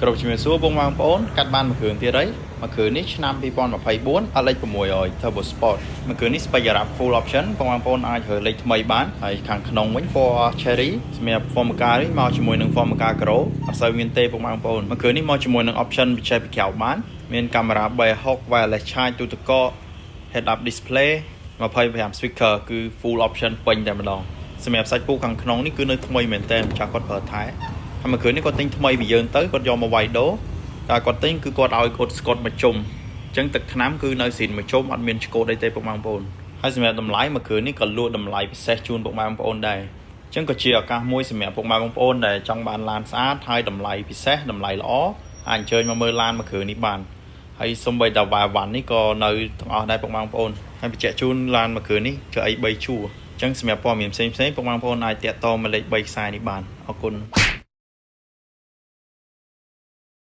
Cậu chỉ số bông mang bốn cắt ban một cường tia đấy mà cường niche năm pipon mà phải bốn ở lấy của mùi rồi turbo sport mà cường niche bây giờ là full option bông mang bốn ai hơi lấy mấy bán hay càng nông bánh for cherry xem form car đấy mau chỉ mùi nâng form car pro ở sau miền tây bông mang bốn mà cường niche mau chỉ mùi nâng option bị chạy bị kéo bán miền camera bay hawk và lại chai tụt co head up display mà phải về hàm speaker cứ full option quanhតែម្ដងសម្រាប់សាច់ពូខាងក្នុងនេះគឺនៅថ្មីមែនតើចាស់គាត់ប្រើថែហើយមកគ្រឿងនេះគាត់ទិញថ្មីពីយើងទៅគាត់យកមកវាយដូរតែគាត់ទិញគឺគាត់ឲ្យគាត់ស្កត់មកជុំអញ្ចឹងទឹកថ្នាំគឺនៅស៊ីនមកជុំអត់មានឆ្កូតអីទេពុកម៉ែបងប្អូនហើយសម្រាប់តម្លៃមកគ្រឿងនេះក៏លក់តម្លៃពិសេសជូនពុកម៉ែបងប្អូនដែរអញ្ចឹងក៏ជាឱកាសមួយសម្រាប់ពុកម៉ែបងប្អូនដែលចង់បានឡានស្អាតហើយតម្លៃពិសេសតម្លៃល្អអាចអញ្ជើញមកមើលឡានមកគ្រឿងនេះបានហើយសូម្បីតែវ៉ាវ៉ាន់នេះក៏នៅទាំងអស់ដែរពុកម៉ែបងប្អូនហើយបញ្ជាក់ជូនឡានមកគ្រឿងនេះគឺអី3ជួរអញ្ចឹងសម្រាប់ព័ត៌មានផ្សេងៗពុកម៉ែបងប្អូនអាចតាក់ទងមកលេខ3ខ្សែនេះបានអរគុណ